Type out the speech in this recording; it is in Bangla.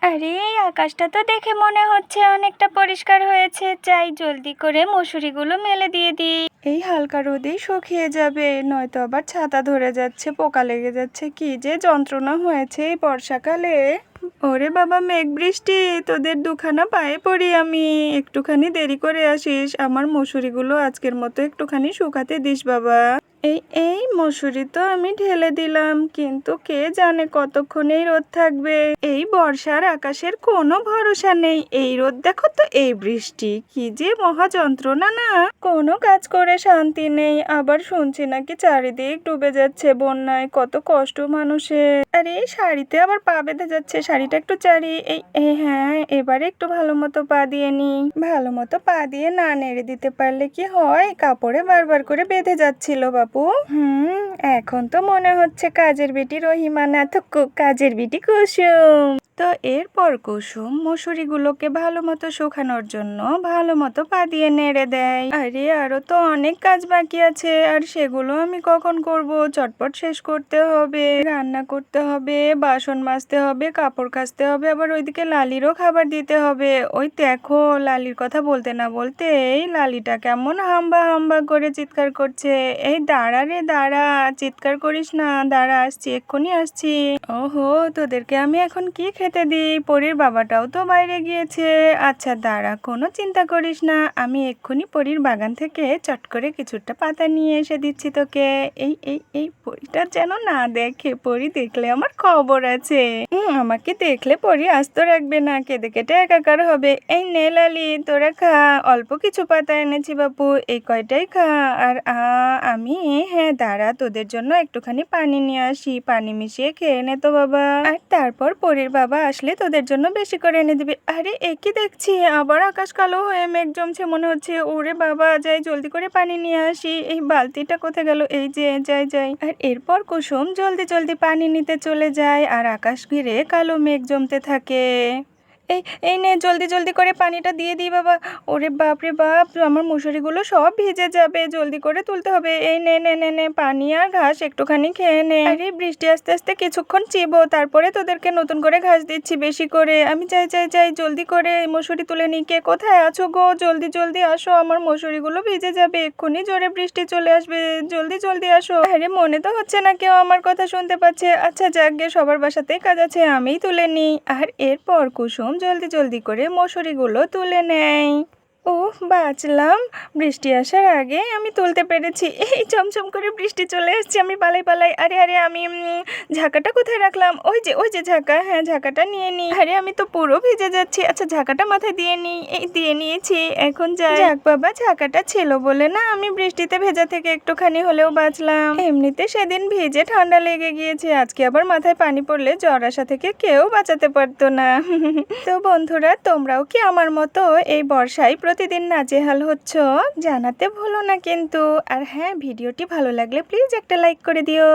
আরে আকাশটা তো দেখে মনে হচ্ছে অনেকটা পরিষ্কার হয়েছে, যাই জলদি করে মশুরিগুলো মেলে দিয়ে দিই। এই হালকা রোদেই শুকিয়ে যাবে, নয়তো আবার ছাতা ধরে যাচ্ছে, পোকা লেগে যাচ্ছে, কি যে যন্ত্রণা হয়েছে এই বর্ষাকালে। ওরে বাবা মেঘ বৃষ্টি, তোদের দুখানা পায়ে পড়ি আমি, একটুখানি দেরি করে আসিস, আমার মশুরিগুলো আজকের মতো একটুখানি শুকাতে দিস বাবা। এই এই মশুরি তো আমি ঢেলে দিলাম, কিন্তু কে জানে কতক্ষণ এই রোদ থাকবে। এই বর্ষার আকাশের কোনো ভরসা নেই, এই রোদ দেখো তো, এই বৃষ্টি, কি যে মহা যন্ত্রণা না, কোনো কাজ করে শান্তি নেই। আবার শুনছি নাকি চারিদিক ডুবে যাচ্ছে বন্যায়, কত কষ্ট মানুষের। আরে এই শাড়িতে আবার পা বেঁধে যাচ্ছে, শাড়িটা একটু চারি। হ্যাঁ, এবারে একটু ভালো মতো পা দিয়ে নি। ভালো মতো পা দিয়ে না নেড়ে দিতে পারলে কি হয়, কাপড়ে বারবার করে বেঁধে যাচ্ছিল বাপু। এখন তো মনে হচ্ছে কাজের বেটি রহিমা না তো কাজের বেটি কুসুম। তো এরপর কুসুম মশুরিগুলোকে ভালো মতো শুকানোর জন্য ভালো মতো পা দিয়ে নেড়ে দেয়। আরে আরো তো অনেক কাজ বাকি আছে, আর সেগুলো আমি কখন করব, চটপট শেষ করতে হবে, রান্না করতে হবে, বাসন মাজতে হবে, কাপড় কাচতে হবে, আবার ওইদিকে লালিরও খাবার দিতে হবে। ওই দেখো লালির কথা বলতে না বলতে এই লালিটা কেমন হাম্বা হাম্বা করে চিৎকার করছে। এই দাঁড়া রে দাঁড়া, চিৎকার করিস না, দাঁড়া আসছি, এক্ষুনি আসছি। ওহো, তোদেরকে আমি এখন কি খেতে দিই? পরীর বাবাটাও তো বাইরে গিয়েছে। আচ্ছা দাঁড়া, কোনো চিন্তা করিস না, আমি এক্ষুনি পরীর বাগান থেকে চট করে কিছুটা পাতা নিয়ে এসে দিচ্ছি তোকে। এই পরীটা যেন না দেখে, পরী দেখলে আমার খবর আছে। আমাকে দেখলে পরী আস্ত রাখবে না, কেঁদে কেটে একাকার হবে। এই নে লালি, তোরা খা, অল্প কিছু পাতা এনেছি বাপু, এই কয়টাই খা। আর আমি, হ্যাঁ দাঁড়া, তোদের জন্য একটুখানি পানি নিয়ে আসি, পানি মিশিয়ে খেয়ে নে তো বাবা, আর তারপর পরীর বাবা আসলে তোদের জন্য বেশি করে এনে দিবে। আরে একই দেখছি, আবার আকাশ কালো হয়ে মেঘ জমছে মনে হচ্ছে। ওরে বাবা, যাই জলদি করে পানি নিয়ে আসি। এই বালতিটা কোথায় গেল? এই যে, যাই। আর এরপর কুসুম জলদি জলদি পানি নিতে চলে যায়, আর আকাশ ঘিরে কালো মেঘ জমতে থাকে। এই নে, জলদি জলদি করে পানিটা দিয়ে দিই বাবা। ওরে বাপ রে বাপ, আমার মশুরিগুলো সব ভিজে যাবে, জলদি করে তুলতে হবে। এই নে পানি আর ঘাস একটুখানি খেয়ে নে। আরে বৃষ্টি আস্তে আস্তে কিছুক্ষণ চিবো, তারপরে তোদেরকে নতুন করে ঘাস দিচ্ছি বেশি করে। আমি যাই জলদি করে মশুরি তুলে নি। কে কোথায় আছো গো? জলদি আসো, আমার মশুরিগুলো ভিজে যাবে, এক্ষুনি জোরে বৃষ্টি চলে আসবে, জলদি আসো। আরে মনে তো হচ্ছে না কেউ আমার কথা শুনতে পাচ্ছে। আচ্ছা যাক গে, সবার বাসাতেই কাজ আছে, আমিই তুলে নিই। আর এরপর কুসুম জলদি করে মশুরিগুলো তুলে নেয়। ওহ বাঁচলাম, বৃষ্টি আসার আগে আমি তুলতে পেরেছি। এই চমচম করে বৃষ্টি চলে এসেছে, আমি পালাই। আরে আমি ঝাঁকাটা কোথায় রাখলাম? ওই যে ঝাঁকা, হ্যাঁ ঝাঁকাটা নিয়ে নিই। আরে আমি তো পুরো ভিজে যাচ্ছি। আচ্ছা ঝাঁকাটা মাথায় দিয়ে নিই। এই দিয়ে নিয়েছি, এখন যাই। যাক বাবা, ঝাঁকাটা ছিল বলে না আমি বৃষ্টিতে ভেজা থেকে একটুখানি হলেও বাঁচলাম। এমনিতে সেদিন ভিজে ঠান্ডা লেগে গিয়েছে, আজকে আবার মাথায় পানি পড়লে জ্বর আসা থেকে কেউ বাঁচাতে পারতো না। তো বন্ধুরা, তোমরাও কি আমার মতো এই বর্ষায় প্রতিদিন নাজেহাল হচ্ছ? জানাতে ভুলো না কিন্তু। আর হ্যাঁ, ভিডিওটি ভালো লাগলে প্লিজ একটা লাইক করে দিও।